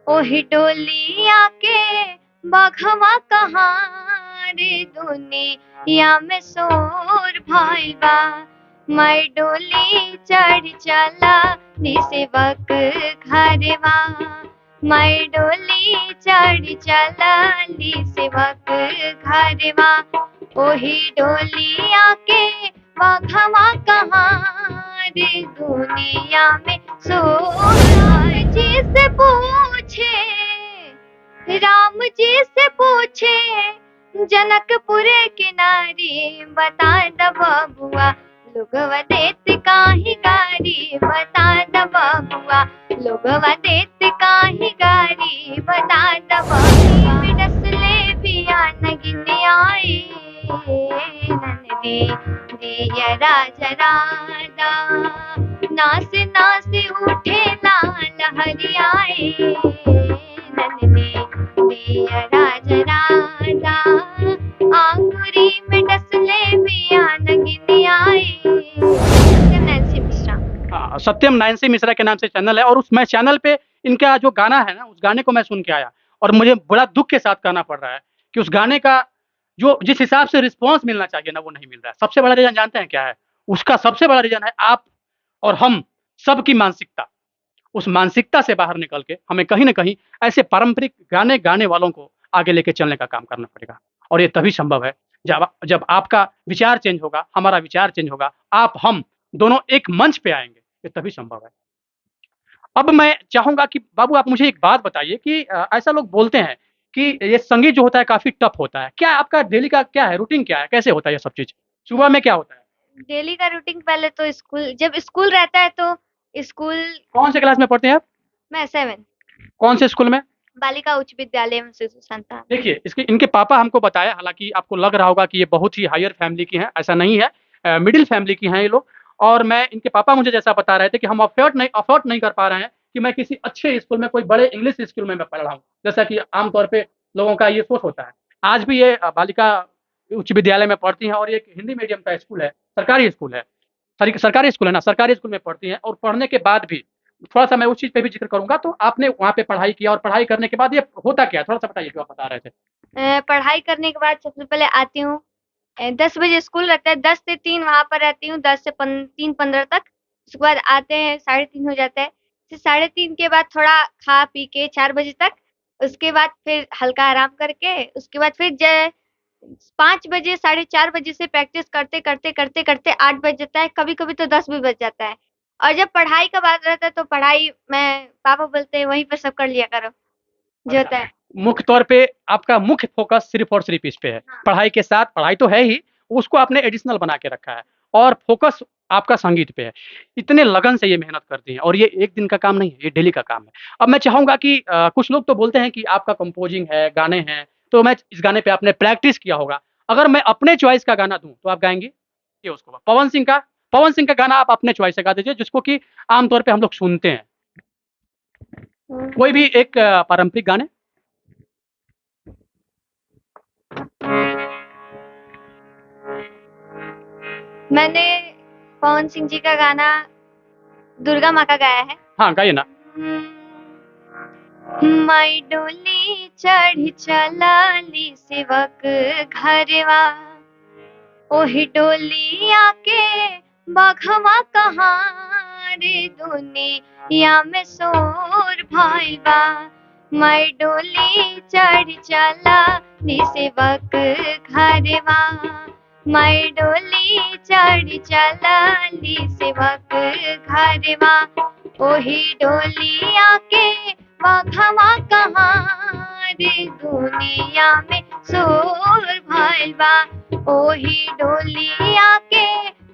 ओही डोलिया के बघवा कहाँ रे दुनिया में शोर भइल बा। मैं डोली चढ़ चला नी सेवक घरवा। मैं डोली चढ़ चला नी सेवक घरवा। ओही डोलिया के बघवा कहाँ रे दुनिया में शोर जी से पूछे, राम जी से पूछे, जनकपुरे के नारी बता द बबुआ, लोगवा देत काहे गारी बता द बबुआ, लोगवा देत काहे गारी बता द बबुआ। डसले बिया नगिने आए ननदी दिया राजा राधा, नास नास उठे लाल हरियाए नंदी दिया राजा राधा। आंगुरी में डसले बिया नगिनी आए। सत्यम नैन्सी मिश्रा। सत्यम नैन्सी मिश्रा के नाम से चैनल है, और उस मैं चैनल पे इनका जो गाना है ना, उस गाने को मैं सुन के आया और मुझे बड़ा दुख के साथ कहना पड़ रहा है कि उस गाने का जो जिस हिसाब से रिस्पॉन्स मिलना चाहिए ना, वो नहीं मिल रहा है। सबसे बड़ा रीजन जानते हैं क्या है? उसका सबसे बड़ा रीजन है आप और हम सबकी मानसिकता। उस मानसिकता से बाहर निकल के हमें कहीं न कहीं ऐसे पारंपरिक गाने गाने वालों को आगे लेके चलने का काम करना पड़ेगा, और ये तभी संभव है जब जब आपका विचार चेंज होगा, हमारा विचार चेंज होगा, आप हम दोनों एक मंच पे आएँगे, ये तभी संभव है। अब मैं चाहूँगा कि बाबू आप मुझे एक बात बताइए कि ऐसा लोग बोलते हैं कि ये संगीत जो होता है काफ़ी टफ होता है। क्या आपका डेली का क्या है, रूटीन क्या है? कैसे होता है ये सब चीज़? सुबह में क्या होता है? डेली का रूटीन पहले तो जब स्कूल रहता है तो स्कूल। कौन से क्लास में पढ़ते हैं आप? मैं 7 कौन से स्कूल में? बालिका उच्च विद्यालय में शिशु संतान। देखिए, इसके इनके पापा हमको बताया, हालाँकि आपको लग रहा होगा कि ये बहुत ही हायर फैमिली की हैं, ऐसा नहीं है। मिडल फैमिली की हैं ये लोग, और मैं इनके पापा मुझे जैसा बता रहे थे कि हम अफ़ोर्ड नहीं कर पा रहे हैं कि मैं किसी अच्छे स्कूल में, कोई बड़े इंग्लिश स्कूल में मैं पढ़ रहा हूँ, जैसा कि आम तौर पे लोगों का ये सोच होता है। आज भी ये बालिका उच्च विद्यालय में पढ़ती हैं, और ये एक हिंदी मीडियम का स्कूल है, सरकारी स्कूल है। सरकारी स्कूल है ना, सरकारी स्कूल में पढ़ती हैं, और पढ़ने के बाद भी थोड़ा-सा मैं उस चीज़ पे भी ज़िक्र करूँगा। तो आपने वहाँ पे पढ़ाई किया, और पढ़ाई करने के बाद ये होता क्या है? थोड़ा-सा बताइए जो आप बता रहे थे। पढ़ाई करने के बाद सबसे पहले आती हूँ। 10 बजे स्कूल रहता है, 10 से 3 वहाँ पर रहती हूँ, 10 से 3:15 तक। उसके बाद आते हैं, 3:30 हो जाता है। फिर 3:30 के बाद थोड़ा खा पी के 4 बजे तक, उसके बाद फिर हल्का आराम करके, उसके बाद फिर 5 बजे, 4:30 बजे से प्रैक्टिस करते 8 बज जाता है, कभी-कभी तो 10 भी बज जाता है। और जब पढ़ाई का बात रहता है तो पढ़ाई मैं पापा बोलते हैं वहीं पे सब कर लिया करो, जो होता है। मुख्य तौर पे आपका मुख्य फ़ोकस सिर्फ़ और सिर्फ़ इस पे है। हाँ। पढ़ाई के साथ, पढ़ाई तो है ही, उसको आपने एडिशनल बना के रखा है, और फ़ोकस आपका संगीत पे है। इतने लगन से ये मेहनत करती हैं, और ये एक दिन का काम नहीं है, ये डेली का काम है। अब मैं चाहूँगा कि कुछ लोग तो बोलते हैं कि आपका कंपोज़िंग है, गाने हैं, तो मैं इस गाने पे आपने प्रैक्टिस किया होगा। अगर मैं अपने चॉइस का गाना दूँ, तो आप गाएँगी? ये उसको पवन सिंह का गाना आप अपने चॉइस से गा दीजिए, जिसको कि आम तौर पे हम लोग सुनते हैं। कोई भी एक पारंपरिक गाने? मैंने पवन सिंह जी का गाना दुर्गा माँ का गाया है। हाँ, गाइए ना। मैं डोली चढ़ चलाली सेवक घरवा। ओही डोलिया के बघवा कहाँ रे दुनिया में शोर भइल बा। मैं डोली चढ़ चलाली सेवक घरवा। मैं डोली चढ़ चलाली सेवक घरवा। ओही डोलिया के बघवा कहाँ रे दुनिया में शोर भइल बा। ओही डोलिया के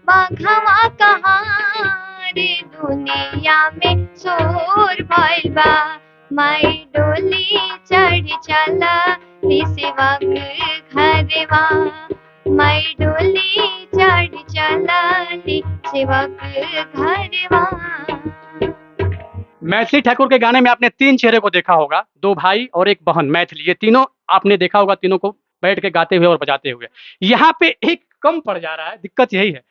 बघवा कहाँ रे दुनिया में शोर भइल बा। मैं डोली चढ़ चलाली सेवक घरवा। मैं डोली चढ़ चलाली सेवक घरवा। मैथिली ठाकुर के गाने में आपने 3 चेहरे को देखा होगा, 2 भाई और 1 बहन मैथिली, ये तीनों आपने देखा होगा, तीनों को बैठ के गाते हुए और बजाते हुए। यहाँ पे एक कम पड़ जा रहा है, दिक्कत यही है।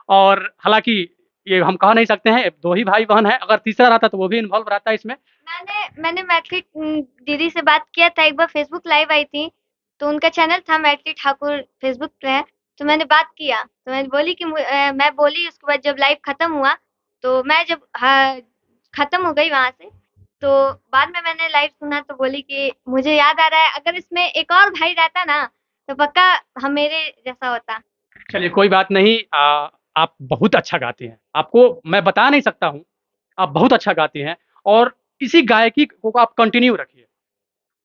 और हालाँकि ये हम कह नहीं सकते हैं, 2 ही भाई-बहन हैं, अगर तीसरा रहता तो वो भी इन्वॉल्व रहता इसमें। मैंने मैथिली दीदी से बात किया था, एक बार फेसबुक लाइव आई थी, तो उनका चैनल था मैथिली ठाकुर फेसबुक पे, तो मैंने बात किया, तो मैं बोली कि मैं बोली उसके बाद जब लाइव खत्म हुआ, तो मैं जब खत्म हो गई वहाँ से, तो बाद में मैंने लाइव सुना तो बोली कि मुझे याद आ रहा है अगर इसमें एक और भाई रहता ना, तो पक्का हम मेरे जैसा होता। चलिए कोई बात नहीं, आप बहुत अच्छा गाती हैं। आपको मैं बता नहीं सकता हूँ, आप बहुत अच्छा गाती हैं और इसी गायकी को आप कंटिन्यू रखिए।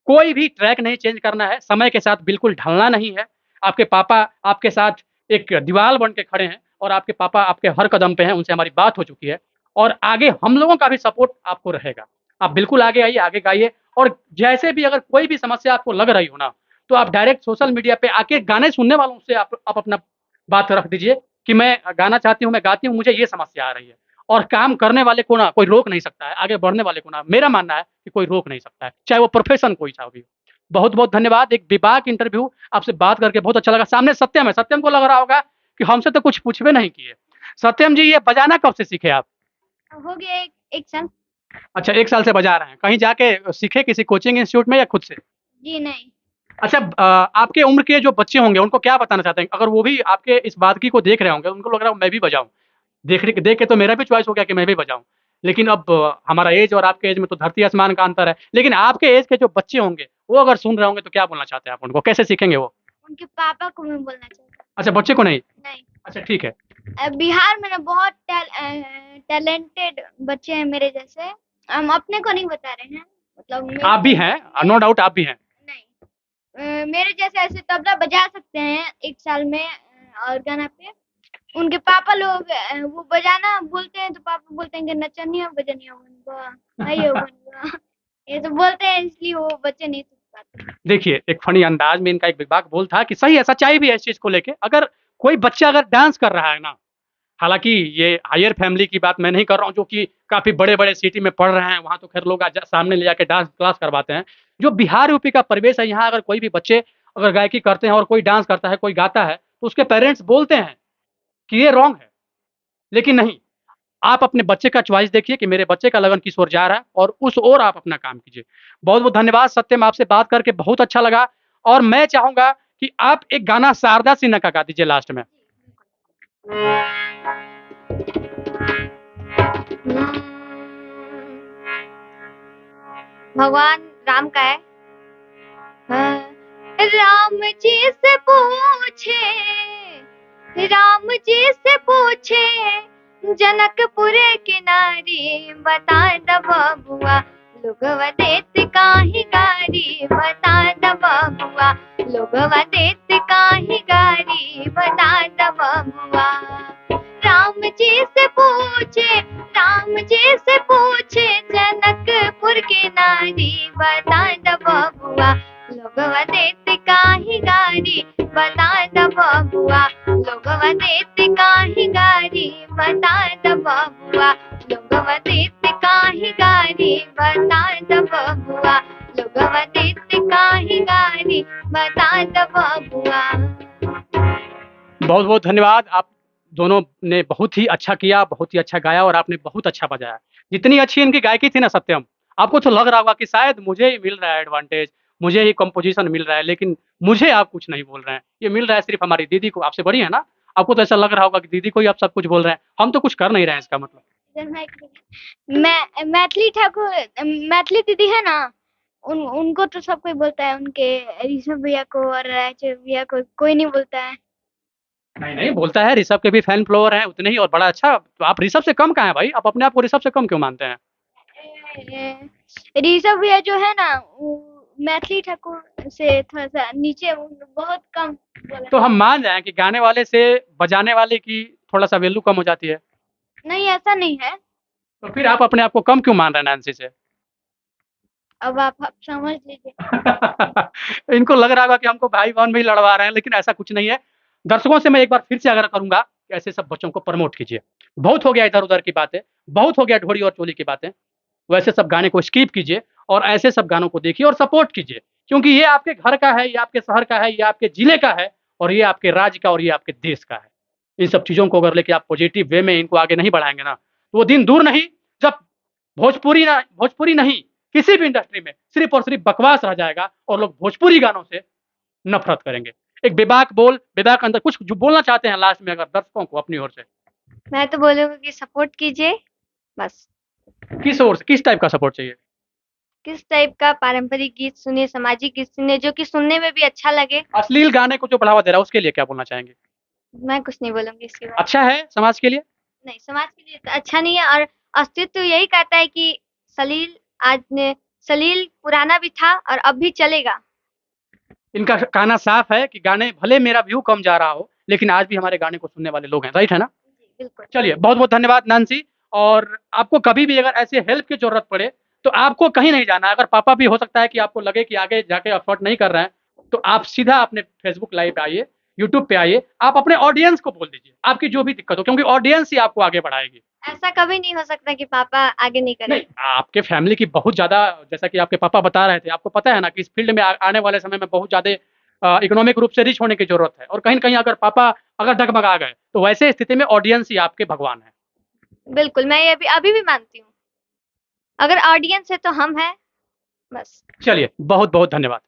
कोई भी ट्रैक नहीं चेंज करना है, समय के साथ बिल्कुल ढलना नहीं है। आपके पापा आपके साथ एक दीवार बन के खड़े हैं और आपके पापा आपके हर कदम पे हैं, उनसे हमारी बात हो चुकी है और आगे हम लोगों का भी सपोर्ट आपको रहेगा। आप बिल्कुल आगे आइए, आगे गाइए और जैसे भी अगर कोई भी समस्या आपको लग रही हो ना, तो आप डायरेक्ट सोशल मीडिया पे आके गाने सुनने वालों से आप अपना बात रख दीजिए कि मैं गाना चाहती हूँ, मैं गाती हूँ, मुझे ये समस्या आ रही है। और काम करने वाले को ना कोई रोक नहीं सकता है, आगे बढ़ने वाले को ना मेरा मानना है कि कोई रोक नहीं सकता है, चाहे वो प्रोफ़ेशन कोई सा भी हो। बहुत-बहुत धन्यवाद, एक बेबाक इंटरव्यू, आपसे बात करके बहुत अच्छा लगा। सामने सत्यम है, सत्यम को लग रहा होगा कि हमसे तो कुछ पूछबे नहीं किए। सत्यम जी, ये बजाना कब से सीखे आप? हो गया 1 साल। अच्छा, 1 साल से बजा रहे हैं, कहीं जाके सीखे किसी कोचिंग इंस्टीट्यूट में या खुद से? जी नहीं। अच्छा, आपके उम्र के जो बच्चे होंगे उनको क्या बताना चाहते हैं? अगर वो भी आपके इस बादगी को देख रहे होंगे, उनको लग रहा है मैं भी बजाऊँ। देख के तो मेरा भी चॉइस हो गया कि मैं भी बजाऊँ। लेकिन अब हमारा ऐज और आपके ऐज में तो धरती आसमान का अंतर है। लेकिन आपके ऐज के जो बच्चे होंगे, वो अगर सुन रहे होंगे तो क्या बोलना चाहते हैं आप उनको? कैसे सीखेंगे वो? उनके पापा को मैं बोलना चाहती हूँ। अच्छा, बच्चे को नहीं? नहीं। अच्छा, ठीक है। बिहार में ना बहुत टैलेंटेड बच्चे हैं मेरे जैसे। हम अपने को नहीं बता रहे हैं, मतलब आप भी हैं, नो डाउट आप भी हैं। नहीं। मेरे जैसे ऐसे तबला बजा सकते हैं 1 साल में और गाना पे। उनके पापा लोग वो बजाना बोलते हैं तो पापा बोलते हैं कि नचनिया बजनिया बनबा, आइयो बनबा। ये तो बोलते हैं इसलिए वो बच्चे नहीं सीख पाते। देखिए, एक फ़नी अंदाज़ में इनका एक बेबाक बोल था कि सही है, सच्चाई भी है इस चीज़ को लेके। अगर कोई बच्चा अगर डांस कर रहा है ना, हालाँकि ये हायर फैमिली की बात मैं नहीं कर रहा हूँ, जो कि काफ़ी बड़े-बड़े सिटी में पढ़ रहे हैं, वहाँ तो खैर लोग सामने ले जाके डांस क्लास करवाते हैं। जो बिहार यूपी का परिवेश है, यहाँ अगर कोई भी बच्चे अगर गायकी करते हैं और कोई डांस करता है, कोई गाता है, तो उसके पेरेंट्स बोलते हैं कि ये रॉन्ग है। लेकिन नहीं, आप अपने बच्चे का चॉइस देखिए कि मेरे बच्चे का लगन किस ओर जा रहा है और उस ओर आप अपना काम कीजिए। बहुत-बहुत धन्यवाद सत्यम, आपसे बात करके बहुत अच्छा लगा और मैं चाहूँगा कि आप एक गाना शारदा सिन्हा का गा दीजिए लास्ट में। भगवान राम का है। हाँ। राम जी से पूछे, राम जी से पूछे, जनकपुर की नारी बता द बबुआ, लोगवा देत काहे गारी बता द बबुआ, लोगवा देत काहे गारी बता द बबुआ। राम जी से पूछे, राम जी से पूछे, जनकपुर की नारी बता द बबुआ, लोगवा देत काहे गारी बता द बबुआ, लोगवा देत काहे गारी बता द बबुआ, लोगवा देत काहे गारी बता द बबुआ, लोगवा देत काहे गारी बता द बबुआ। बहुत-बहुत धन्यवाद। आप दोनों ने बहुत ही अच्छा किया, बहुत ही अच्छा गाया और आपने बहुत अच्छा बजाया। जितनी अच्छी इनकी गायकी थी ना सत्यम, आपको तो लग रहा होगा कि शायद मुझे ही मिल रहा है एडवांटेज, मुझे ही कंपोज़िशन मिल रहा है, लेकिन मुझे आप कुछ नहीं बोल रहे हैं। ये मिल रहा है सिर्फ़ हमारी दीदी को, आपसे बड़ी है ना? आपको तो ऐसा लग रहा होगा कि दीदी को ही आप सब कुछ बोल रहे हैं। हम तो कुछ कर नहीं रहे हैं इसका मतलब। मैं मैथिली ठाकुर, मैथिली दीदी है ना, उनको तो सब कोई बोलता है, उनके ऋषभ भैया को और रायचूर भैया को कोई नहीं बोलता है। नहीं, नहीं बोलता है, ऋषभ के भी फैन फॉलोवर हैं उतने ही और बड़ा अच्छा, तो आप ऋषभ से कम कहाँ हैं भाई? आप अपने आप को ऋषभ से कम क्यों मानते हैं? ऋषभ भैया जो है ना, वो मैथिली ठाकुर से थोड़ा-सा नीचे, बहुत कम बोला तो है। हम मान जाएँ कि गाने वाले से बजाने वाले की थोड़ा-सा वैल्यू कम हो जाती है। नहीं, ऐसा नहीं है। तो फिर आप अपने आप को कम क्यों मान रहे हैं नैन्सी से? अब आप समझ लीजिए। इनको लग रहा होगा कि हमको भाई-बहन में ही लड़वा रहे हैं, लेकिन ऐसा कुछ नहीं है। दर्शकों से मैं एक बार फिर से आग्रह करूँगा कि ऐसे सब बच्चों को प्रमोट कीजिए। बहुत हो गया इधर-उधर की बातें, बहुत हो गया ढोरी और चोली की बातें। वैसे सब गाने को स्किप कीजिए और ऐसे सब गानों को देखिए और सपोर्ट कीजिए। क्योंकि ये आपके घर का है, ये आपके शहर का है, ये आपके जिले का है और ये आपके राज्य का और ये आपके देश का है। इन सब चीज़ों को अगर लेके आप पॉजिटिव वे में इनको आगे नहीं बढ़ाएँगे ना, तो वो दिन दूर नहीं जब भोजपुरी नहीं, किसी भी इंडस्ट्री में सिर्फ़ और सिर्फ़ बकवास रह जाएगा और लोग भोजपुरी गानों से नफ़रत करेंगे। एक बेबाक अंदर कुछ जो बोलना चाहते हैं लास्ट में अगर दर्शकों को अपनी ओर से? मैं तो बोलूँगी कि सपोर्ट कीजिए, बस। किस ओर से, किस टाइप का सपोर्ट चाहिए? किस टाइप का पारंपरिक गीत सुनिए, सामाजिक गीत सुनिए, जो कि सुनने में भी अच्छा लगे। अश्लील गाने को जो बढ़ावा दे रहा है, उसके लिए क्या बोलना चाहेंगे? मैं कुछ नहीं बोलूँगी इसके बारे में। अच्छा है समाज के लिए? नहीं, समाज के लिए तो अच्छा नहीं है और अस्तित्व यही कहता है कि सलील सलील पुराना भी था और अब भी चलेगा। इनका कहना साफ है कि गाने भले मेरा व्यू कम जा रहा हो, लेकिन आज भी हमारे गाने को सुनने वाले लोग हैं, राइट है ना? जी, बिल्कुल। चलिए, बहुत-बहुत धन्यवाद नैन्सी और आपको कभी भी अगर ऐसे हेल्प की ज़रूरत पड़े, तो आपको कहीं नहीं जाना है। अगर पापा भी हो सकता है कि आपको लगे कि आगे जाके अफ़ोर्ड नहीं कर रहे हैं, तो आप सीधा अपने फ़ेसबुक लाइव पे आइए, यूट्यूब पे आइए, आप अपने ऑडियंस को बोल दीजिए, आपकी जो भी दिक्कत हो क्योंकि ऑडियंस ही आपको आगे बढ़ाएगी। ऐसा कभी नहीं हो सकता कि पापा आगे नहीं नहीं, करेंगे। आपके फैमिली की बहुत ज़्यादा जैसा कि आपके पापा बता रहे थे, आपको पता है ना कि इस फ़ील्ड में आने वाले समय में बहुत ज़्यादा इकोनॉमिक रूप से रिच होने की ज़रूरत है और कहीं न कहीं अगर पापा अगर डगमगा गए, तो वैसे स्थिति में ऑडियंस ही आपके भगवान हैं। बिल्कुल, मैं ये अभी भी मानती हूँ। अगर ऑडियंस है तो हम हैं, बस। चलिए, बहुत-बहुत धन्यवाद।